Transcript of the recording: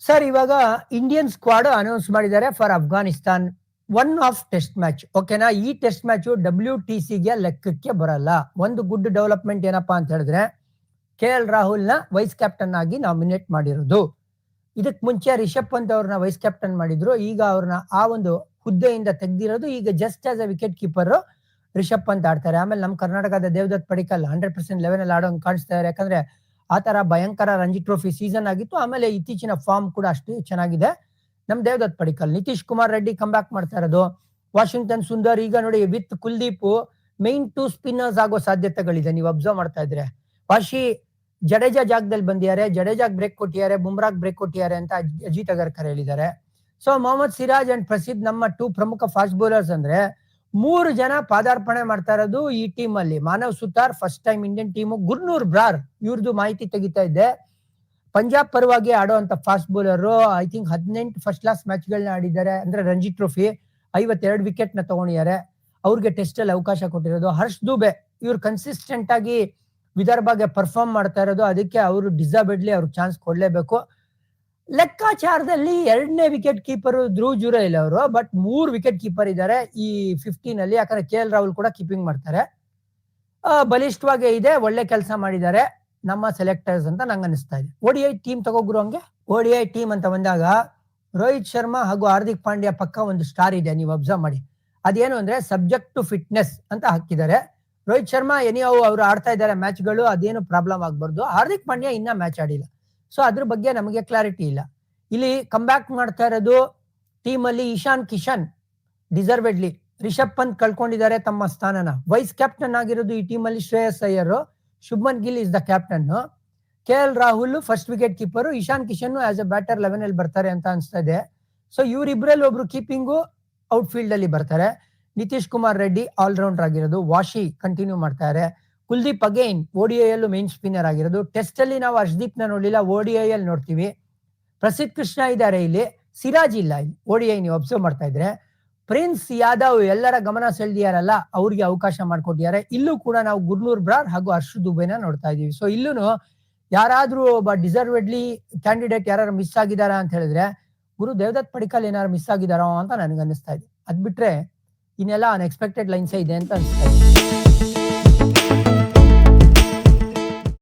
Sir ಇವಾಗ Indian squad announce ಮಾಡಿದ್ದಾರೆ for Afghanistan one of test match. ಓಕೆನಾ? ಈ ಟೆಸ್ಟ್ ಮ್ಯಾಚ್ WTCಗೆ ಲೆಕ್ಕಕ್ಕೆ ಬರಲ್ಲ. ಒಂದು ಗುಡ್ ಡೆವಲಪ್ಮೆಂಟ್ ಏನಪ್ಪಾ ಅಂತ ಹೇಳಿದ್ರೆ KL ರಾಹುಲ್ ನ ವೈಸ್ ಕ್ಯಾಪ್ಟನ್ ಆಗಿ ನಾಮಿನೇಟ್ ಮಾಡಿರೋದು. ಇದಕ್ ಮುಂಚೆ ರಿಷಬ್ ಪಂತ್ ಅವ್ರನ್ನ ವೈಸ್ ಕ್ಯಾಪ್ಟನ್ ಮಾಡಿದ್ರು. ಈಗ ಅವ್ರನ್ನ ಆ ಒಂದು ಹುದ್ದೆಯಿಂದ ತೆಗ್ದಿರೋದು. ಈಗ just as a wicket keeper Rishabh Pant ಆಡ್ತಾರೆ. ಆಮೇಲೆ ನಮ್ಮ ಕರ್ನಾಟಕದ ದೇವದತ್ ಪಡಿಕಲ್ 100% ಲೆವೆನ್ ಅಲ್ಲಿ ಆಡೋಂಗ್ ಕಾಣಿಸ್ತಾ ಇದ್ದಾರೆ. ಯಾಕಂದ್ರೆ ಆ ತರ ಭಯಂಕರ ರಂಜಿ ಟ್ರೋಫಿ ಸೀಸನ್ ಆಗಿತ್ತು. ಆಮೇಲೆ ಇತ್ತೀಚಿನ ಫಾರ್ಮ್ ಕೂಡ ಅಷ್ಟು ಚೆನ್ನಾಗಿದೆ ನಮ್ ದೇವದತ್ ಪಡಿಕಲ್. ನಿತೀಶ್ ಕುಮಾರ್ ರೆಡ್ಡಿ ಕಮ್ ಬ್ಯಾಕ್ ಮಾಡ್ತಾ ಇರೋದು. ವಾಷಿಂಗ್ಟನ್ ಸುಂದರ್ ಈಗ ನೋಡಿ ವಿತ್ ಕುಲ್ದೀಪ್ ಮೈನ್ 2 ಸ್ಪಿನ್ನರ್ಸ್ ಆಗೋ ಸಾಧ್ಯತೆಗಳಿದೆ. ನೀವು ಅಬ್ಸರ್ವ್ ಮಾಡ್ತಾ ಇದ್ರೆ ವಾಶಿ ಜಡೇಜಾ ಜಾಗದಲ್ಲಿ ಬಂದಿದ್ದಾರೆ, ಜಡೇಜಾಗ್ ಬ್ರೇಕ್ ಕೊಟ್ಟಿದ್ದಾರೆ, ಬುಮ್ರಾಗ್ ಬ್ರೇಕ್ ಕೊಟ್ಟಿದ್ದಾರೆ ಅಂತ ಅಜಿತ್ ಅಗರ್ಕರ್ ಹೇಳಿದ್ದಾರೆ. ಸೊ ಮೊಹಮ್ಮದ್ ಸಿರಾಜ್ ಅಂಡ್ ಪ್ರಸಿದ್ ನಮ್ಮ 2 ಪ್ರಮುಖ ಫಾಸ್ಟ್ ಬೌಲರ್ಸ್ ಅಂದ್ರೆ 3 ಜನ ಪಾದಾರ್ಪಣೆ ಮಾಡ್ತಾ ಇರೋದು ಈ ಟೀಮ್ ಅಲ್ಲಿ. Manav Suthar first time Indian team. Gurnoor Brar ಇವ್ರದ್ದು ಮಾಹಿತಿ ತೆಗಿತಾ ಇದ್ದೆ. ಪಂಜಾಬ್ ಪರವಾಗಿ ಆಡುವಂತ fast bowler. I think 18 first class match ಗಳನ್ನ ಆಡಿದ್ದಾರೆ. ಅಂದ್ರೆ ರಂಜಿ ಟ್ರೋಫಿ 52 ವಿಕೆಟ್ ನ ತಗೊಂಡಿದ್ದಾರೆ. ಅವ್ರಿಗೆ ಟೆಸ್ಟ್ ಅಲ್ಲಿ ಅವಕಾಶ ಕೊಟ್ಟಿರೋದು. ಹರ್ಷ್ ದುಬೆ ಇವ್ರು ಕನ್ಸಿಸ್ಟೆಂಟ್ ಆಗಿ ವಿದರ್ಭಗೆ ಪರ್ಫಾರ್ಮ್ ಮಾಡ್ತಾ ಇರೋದು. ಅದಕ್ಕೆ ಅವರು ಡಿಸರ್ವೆಡ್ಲಿ ಅವ್ರಿಗೆ ಚಾನ್ಸ್ ಕೊಡ್ಲೇಬೇಕು. ಲೆಕ್ಕಾಚಾರದಲ್ಲಿ 2ನೇ ವಿಕೆಟ್ ಕೀಪರ್ ಧ್ರುವ್ ಜುರೇಲ್ ಅವರು. ಬಟ್ 3 ವಿಕೆಟ್ ಕೀಪರ್ ಇದ್ದಾರೆ ಈ 15 ಅಲ್ಲಿ. ಯಾಕಂದ್ರೆ KL ರಾಹುಲ್ ಕೂಡ ಕೀಪಿಂಗ್ ಮಾಡ್ತಾರೆ. ಬಲಿಷ್ಠವಾಗಿ ಇದೆ, ಒಳ್ಳೆ ಕೆಲಸ ಮಾಡಿದ್ದಾರೆ ನಮ್ಮ ಸೆಲೆಕ್ಟರ್ಸ್ ಅಂತ ನಂಗೆ ಅನಿಸ್ತಾ ಇದೆ. ODI ಟೀಮ್ ತಗೋಗುರು ಹಂಗೆ. ODI ಟೀಮ್ ಅಂತ ಬಂದಾಗ ರೋಹಿತ್ ಶರ್ಮಾ ಹಾಗೂ ಹಾರ್ದಿಕ್ ಪಾಂಡ್ಯ ಪಕ್ಕ ಒಂದು ಸ್ಟಾರ್ ಇದೆ. ನೀವು ಅಬ್ಸರ್ವ್ ಮಾಡಿ. ಅದೇನು ಅಂದ್ರೆ ಸಬ್ಜೆಕ್ಟ್ ಟು ಫಿಟ್ನೆಸ್ ಅಂತ ಹಾಕಿದ್ದಾರೆ. ರೋಹಿತ್ ಶರ್ಮಾ ಎನಿಯೋ ಅವ್ರು ಆಡ್ತಾ ಇದ್ದಾರೆ ಮ್ಯಾಚ್ಗಳು, ಅದೇನು ಪ್ರಾಬ್ಲಮ್ ಆಗ್ಬಾರ್ದು. ಹಾರ್ದಿಕ್ ಪಾಂಡ್ಯ ಇನ್ನ ಮ್ಯಾಚ್ ಆಡಿಲ್ಲ. ಸೊ ಅದ್ರ ಬಗ್ಗೆ ನಮಗೆ ಕ್ಲಾರಿಟಿ ಇಲ್ಲ. ಇಲ್ಲಿ ಕಮ್ ಬ್ಯಾಕ್ ಮಾಡ್ತಾ ಇರೋದು ಟೀಮ್ ಅಲ್ಲಿ ಇಶಾನ್ ಕಿಶನ್ ಡಿಸರ್ವೆಡ್ಲಿ. ರಿಷಬ್ ಪಂತ್ ಕಳ್ಕೊಂಡಿದ್ದಾರೆ ತಮ್ಮ ಸ್ಥಾನನ. ವೈಸ್ ಕ್ಯಾಪ್ಟನ್ ಆಗಿರೋದು ಈ ಟೀಮ್ ಅಲ್ಲಿ Shreyas Iyer. Shubman Gill is the captain. KL Rahul first wicket keeper. Ishan Kishan as A batter 11 ಅಲ್ಲಿ ಬರ್ತಾರೆ ಅಂತ ಅನ್ಸ್ತಾ ಇದೆ. ಸೊ ಇವರಿಬ್ರಲ್ಲಿ ಒಬ್ರು ಕೀಪಿಂಗು ಔಟ್ ಫೀಲ್ಡ್ ಅಲ್ಲಿ ಬರ್ತಾರೆ. ನಿತೀಶ್ ಕುಮಾರ್ ರೆಡ್ಡಿ ಆಲ್ರೌಂಡರ್ ಆಗಿರೋದು. ವಾಶಿ ಕಂಟಿನ್ಯೂ ಮಾಡ್ತಾರೆ. ಕುಲ್ದೀಪ್ ಅಗೈನ್ ODI ಯಲ್ಲೂ ಮೇನ್ ಸ್ಪಿನ್ನರ್ ಆಗಿರೋದು. ಟೆಸ್ಟ್ ಅಲ್ಲಿ ನಾವು ಹರ್ಷದೀಪ್ ನ ನೋಡಿಲ್ಲ, ODI ಅಲ್ಲಿ ನೋಡ್ತೀವಿ. ಪ್ರಸಿದ್ಧ ಕೃಷ್ಣ ಇದ್ದಾರೆ ಇಲ್ಲಿ, ಸಿರಾಜ್ ಇಲ್ಲ ಇಲ್ಲಿ. ODI ನೀವು ಅಬ್ಸರ್ವ್ ಮಾಡ್ತಾ ಇದ್ರೆ ಪ್ರಿನ್ಸ್ ಯಾದವ್ ಎಲ್ಲರ ಗಮನ ಸೆಳೆದಿಯಾರಲ್ಲ, ಅವ್ರಿಗೆ ಅವಕಾಶ ಮಾಡ್ಕೊಟ್ಟಿದ್ದಾರೆ. ಇಲ್ಲೂ ಕೂಡ ನಾವು ಗುರ್ನೂರ್ ಬ್ರಾರ್ ಹಾಗೂ ಹರ್ಷ್ ದುಬೆನ ನೋಡ್ತಾ ಇದೀವಿ. ಸೊ ಇಲ್ಲೂ ಯಾರಾದ್ರೂ ಒಬ್ಬ ಡಿಸರ್ವೆಡ್ಲಿ ಕ್ಯಾಂಡಿಡೇಟ್ ಯಾರು ಮಿಸ್ ಆಗಿದಾರ ಅಂತ ಹೇಳಿದ್ರೆ ಗುರು ದೇವದತ್ ಪಡಿಕಲ್ ಏನಾರು ಮಿಸ್ ಆಗಿದಾರೋ ಅಂತ ನನಗೆ ಅನಿಸ್ತಾ ಇದೆ. ಅದ್ ಬಿಟ್ರೆ ಇನ್ನೆಲ್ಲ ಅನ್ಎಕ್ಸ್ಪೆಕ್ಟೆಡ್ ಲೈನ್ಸೇ ಇದೆ ಅಂತ ಅನಿಸ್ತಾ ಇದೆ.